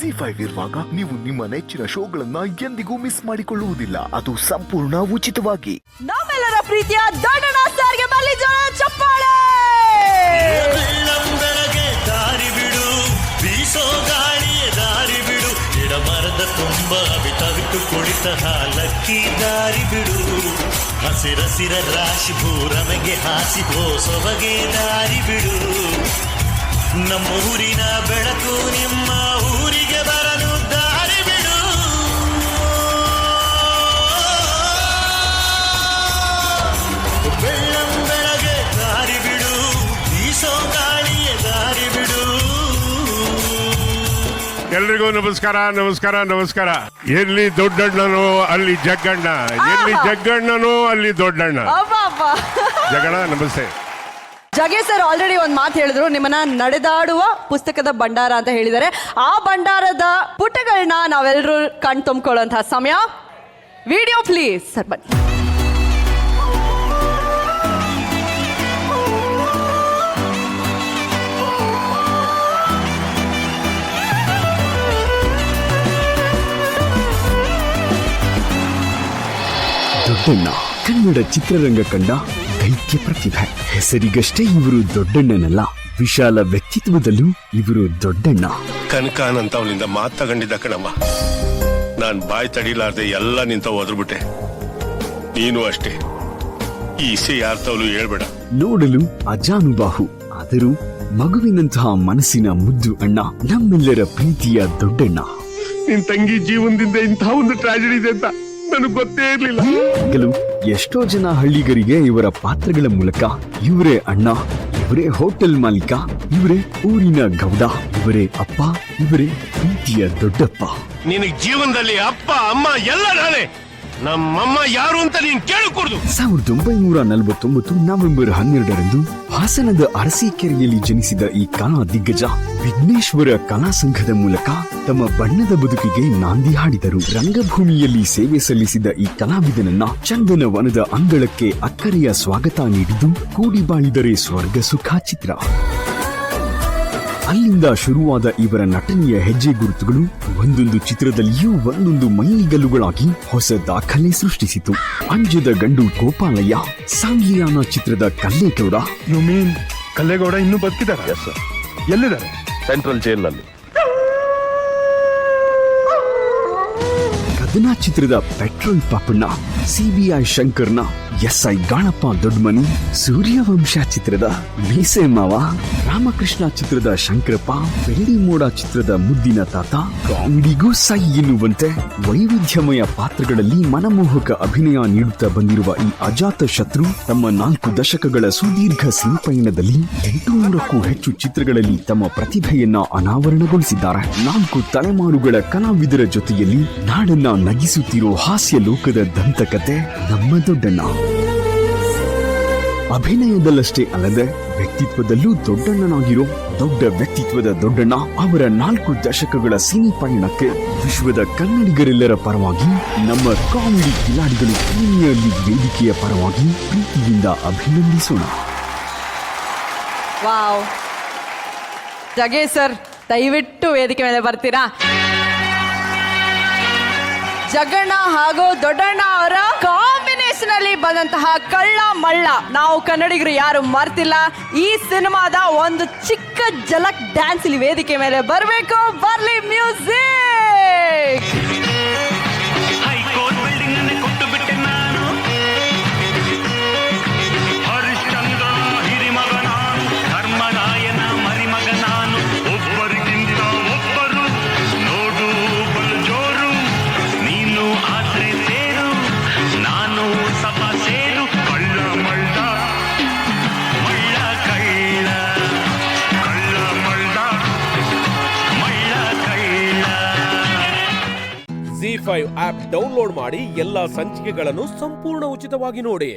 ZEE5 ಇರುವಾಗ ನೀವು ನಿಮ್ಮ ನೆಚ್ಚಿನ ಶೋಗಳನ್ನ ಎಂದಿಗೂ ಮಿಸ್ ಮಾಡಿಕೊಳ್ಳುವುದಿಲ್ಲ. ಅದು ಸಂಪೂರ್ಣ ಉಚಿತವಾಗಿ. ನಮ್ಮೆಲ್ಲರ ಪ್ರೀತಿಯ ದೊಡ್ಡಣ್ಣ ಸಾರ್ಗೆ ಬಲಿ ಜೋಳ ಚಪ್ಪಾಳೆ. ಬೆಳಗ್ಗೆ ದಾರಿ ಬಿಡು, ಬೀಸೋ ಗಾಳಿಯ ದಾರಿ ಬಿಡು, ಗಿಡ ಮರದ ತುಂಬ ಬಿಟ್ಟು ಕುಳಿತ ಹಾಲಕ್ಕಿ ದಾರಿ ಬಿಡು, ಹಸಿರಸಿರ ರಾಶಿ ಭೂರಮೆಗೆ ಹಾಸಿಗೋ ಸೊಬಗೆ ದಾರಿ ಬಿಡು, ನಮ್ಮೂರಿನ ಬೆಳಕು ನಿಮ್ಮ ಊರಿಗೆ ಬರಲು ದಾರಿ ಬಿಡು. ಬೆಳಗ್ಗೆ ದಾರಿ ಬಿಡು, ಬೀಸೋ ಗಾಳಿಯ ದಾರಿ ಬಿಡು. ಎಲ್ರಿಗೂ ನಮಸ್ಕಾರ ನಮಸ್ಕಾರ ನಮಸ್ಕಾರ. ಎಲ್ಲಿ ದೊಡ್ಡಣ್ಣನೋ ಅಲ್ಲಿ ಜಗ್ಗಣ್ಣ, ಎಲ್ಲಿ ಜಗ್ಗಣ್ಣನೋ ಅಲ್ಲಿ ದೊಡ್ಡಣ್ಣ. ಜಗಣ್ಣ ನಮಸ್ತೆ. ಜಗೆ ಸರ್ ಆಲ್ರೆಡಿ ಒಂದು ಮಾತು ಹೇಳಿದ್ರು, ನಿಮ್ಮನ್ನ ನಡೆದಾಡುವ ಪುಸ್ತಕದ ಭಂಡಾರ ಅಂತ ಹೇಳಿದ್ದಾರೆ. ಆ ಭಂಡಾರದ ಪುಟಗಳನ್ನ ನಾವೆಲ್ಲರೂ ಕಣ್ ತುಂಬಿಕೊಳ್ಳುವಂತಹ ಸಮಯ. ವಿಡಿಯೋ ಪ್ಲೀಸ್ ಸರ್, ಬನ್ನಿ. ದೊಡ್ಡಣ್ಣ ಕನ್ನಡ ಚಿತ್ರರಂಗ ಕಂಡ ದೈತ್ಯ ಪ್ರತಿಭೆ. ಹೆಸರಿಗಷ್ಟೇ ಇವರು ದೊಡ್ಡಣ್ಣನಲ್ಲ, ವಿಶಾಲ ವ್ಯಕ್ತಿತ್ವದಲ್ಲೂ ಇವರು ದೊಡ್ಡಣ್ಣ. ಕನಕಾನಂತ ಅವನಿಂದ ಮಾತು ತಗೊಂಡಿದ್ದ ಕಣಮ್ಮ. ನಾನ್ ಬಾಯಿ ತಡಿಲಾರ್ದೆ ಎಲ್ಲ ನಿಂತ ಹೋದ್ಬಿಟ್ಟೆ. ನೀನು ಅಷ್ಟೇ. ಈ ಇಸೆ ಯಾರ್ತವಳು ಹೇಳ್ಬೇಡ. ನೋಡಲು ಅಜಾನುಬಾಹು, ಆದರೂ ಮಗುವಿನಂತಹ ಮನಸ್ಸಿನ ಮುದ್ದು ಅಣ್ಣ, ನಮ್ಮೆಲ್ಲರ ಪ್ರೀತಿಯ ದೊಡ್ಡಣ್ಣ. ನಿನ್ ತಂಗಿ ಜೀವನದಿಂದ ಇಂತಹ ಒಂದು ಟ್ರಾಜಿಡಿ ಇದೆ ಅಂತ ನನಗೆ ಗೊತ್ತೇ ಇರ್ಲಿಲ್ಲ. ಎಷ್ಟೋ ಜನ ಹಳ್ಳಿಗರಿಗೆ ಇವರ ಪಾತ್ರಗಳ ಮೂಲಕ ಇವರೇ ಅಣ್ಣ, ಇವರೇ ಹೋಟೆಲ್ ಮಾಲೀಕ, ಇವರೇ ಊರಿನ ಗೌಡ, ಇವರೇ ಅಪ್ಪ, ಇವರೇ ಪ್ರೀತಿಯ ದೊಡ್ಡಪ್ಪ. ನಿನಗೆ ಜೀವನದಲ್ಲಿ ಅಪ್ಪ ಅಮ್ಮ ಎಲ್ಲ ನಾನೇ. ನಮ್ಮಮ್ಮ ಯಾರು ಅಂತ ನೀನ್ ಕೇಳಕೂಡದು. 1949 ನವೆಂಬರ್ 12ರಂದು ಹಾಸನದ ಅರಸೀಕೆರೆಯಲ್ಲಿ ಜನಿಸಿದ ಈ ಕಲಾ ದಿಗ್ಗಜ ವಿಘ್ನೇಶ್ವರ ಕಲಾ ಸಂಘದ ಮೂಲಕ ತಮ್ಮ ಬಣ್ಣದ ಬದುಕಿಗೆ ನಾಂದಿ ಹಾಡಿದರು. ರಂಗಭೂಮಿಯಲ್ಲಿ ಸೇವೆ ಸಲ್ಲಿಸಿದ ಈ ಕಲಾವಿದನನ್ನ ಚಂದನ ವನದ ಅಂಗಳಕ್ಕೆ ಅಕ್ಕರೆಯ ಸ್ವಾಗತ ನೀಡಿದ್ದು ಕೂಡಿ ಬಾಳಿದರೆ ಸ್ವರ್ಗ ಸುಖ ಚಿತ್ರ. ಅಲ್ಲಿಂದ ಶುರುವಾದ ಇವರ ನಟನೆಯ ಹೆಜ್ಜೆ ಗುರುತುಗಳು ಒಂದೊಂದು ಚಿತ್ರದಲ್ಲಿಯೂ ಒಂದೊಂದು ಮೈಲಿಗಲ್ಲುಗಳಾಗಿ ಹೊಸ ದಾಖಲೆ ಸೃಷ್ಟಿಸಿತು. ಅಂಜದ ಗಂಡು ಗೋಪಾಲಯ್ಯ, ಸಾಂಗ್ಲಿಯಾನ ಚಿತ್ರದ ಕಲ್ಲೇಗೌಡ. ಯು ಮೀನ್ ಕಲ್ಲೇಗೌಡ ಇನ್ನೂ ಬದುಕಿದ್ದಾರೆ? ಎಲ್ಲಿದ್ದಾರೆ? ಸೆಂಟ್ರಲ್ ಜೈಲ್ನಲ್ಲಿ. ಕದನ ಚಿತ್ರದ ಪೆಟ್ರೋಲ್ ಪಾಪಣ್ಣ, ಸಿಬಿಐ ಶಂಕರ್ನ SI ಗಾಣಪ್ಪ ದೊಡ್ಡಮನಿ, ಸೂರ್ಯವಂಶ ಚಿತ್ರದ ಮೀಸೆ ಮಾವ, ರಾಮಕೃಷ್ಣ ಚಿತ್ರದ ಶಂಕರಪ್ಪ, ಬೆಳ್ಳಿ ಮೋಡ ಚಿತ್ರದ ಮುದ್ದಿನ ತಾತ. ಕಾಮಿಡಿಗೂ ಸೈ ಎನ್ನುವಂತೆ ವೈವಿಧ್ಯಮಯ ಪಾತ್ರಗಳಲ್ಲಿ ಮನಮೋಹಕ ಅಭಿನಯ ನೀಡುತ್ತಾ ಬಂದಿರುವ ಈ ಅಜಾತ ಶತ್ರು ತಮ್ಮ 4 ದಶಕಗಳ ಸುದೀರ್ಘ ಸಿನಿಪಯಣದಲ್ಲಿ 800ಕ್ಕೂ ಹೆಚ್ಚು ಚಿತ್ರಗಳಲ್ಲಿ ತಮ್ಮ ಪ್ರತಿಭೆಯನ್ನ ಅನಾವರಣಗೊಳಿಸಿದ್ದಾರೆ. 4 ತಲೆಮಾರುಗಳ ಕಲಾವಿದರ ಜೊತೆಯಲ್ಲಿ ನಾಡನ್ನ ನಗಿಸುತ್ತಿರೋ ಹಾಸ್ಯ ಲೋಕದ ದಂತಕತೆ ನಮ್ಮ ದೊಡ್ಡಣ್ಣ. ಅಭಿನಯದಲ್ಲಷ್ಟೇ ಅಲ್ಲದೆ ವ್ಯಕ್ತಿತ್ವದಲ್ಲೂ ದೊಡ್ಡಣ್ಣನಾಗಿರೋ ದೊಡ್ಡ ವ್ಯಕ್ತಿತ್ವದ ದೊಡ್ಡಣ್ಣ ಅವರ 4 ದಶಕಗಳ ಸಿನಿ ಪಯಣಕ್ಕೆ ವಿಶ್ವದ ಕನ್ನಡಿಗರೆಲ್ಲರ ಪರವಾಗಿ, ನಮ್ಮ ಕಾಮಿಡಿ ಕಿಲಾಡಿಗಳು ಪ್ರೀಮಿಯರ್ ಲೀಗ್ ವೇದಿಕೆಯ ಪರವಾಗಿ ಪ್ರೀತಿಯಿಂದ ಅಭಿನಂದಿಸೋಣ. ವಾವ್. ಜಗೆ ಸರ್ ದಯವಿಟ್ಟು ವೇದಿಕೆ ಮೇಲೆ ಬರ್ತೀರಾ? ಜಗಣ್ಣ ಹಾಗೂ ದೊಡ್ಡಣ್ಣ ಅವರ ಕಾಂಬಿನೇಷನ್ ಅಲ್ಲಿ ಬಂದಂತಹ ಕಳ್ಳ ಮಳ್ಳ ನಾವು ಕನ್ನಡಿಗರು ಯಾರು ಮರ್ತಿಲ್ಲ. ಈ ಸಿನಿಮಾದ ಒಂದು ಚಿಕ್ಕ ಜಲಕ್ ಡ್ಯಾನ್ಸ್ ಇಲ್ಲಿ ವೇದಿಕೆ ಮೇಲೆ ಬರಬೇಕು. ಬರ್ಲಿ ಮ್ಯೂಸಿಕ್. ಹೈಕೋರ್ಟ್ ಬಿಲ್ಡಿಂಗ್ ಅನ್ನು ಕೊಟ್ಟು ಬಿಟ್ಟೆ ನಾನು, ಹರಿಶ್ಚಂದ್ರ ಹಿರಿಮಗ ನಾನು, ಧರ್ಮರಾಯನ ಮರಿಮಗ ನಾನು, ಒಬ್ಬರಿಗಿಂತ ಒಬ್ಬರು ನೋಡು ಬಲು ಜೋರು, ನೀನು ಆದ್ರೆ ಸೇರು ನಾನು ಸಭಾ ಸೇರು, ಕಳ್ಳ ಮಳ್ಳ ಮಳ್ಳ ಕಳ್ಳ, ಕಳ್ಳ ಮಳ್ಳ ಮಳ್ಳ ಕಳ್ಳ. ZEE5 ಆಪ್ ಡೌನ್ಲೋಡ್ ಮಾಡಿ ಎಲ್ಲಾ ಸಂಚಿಕೆಗಳನ್ನು ಸಂಪೂರ್ಣ ಉಚಿತವಾಗಿ ನೋಡಿ.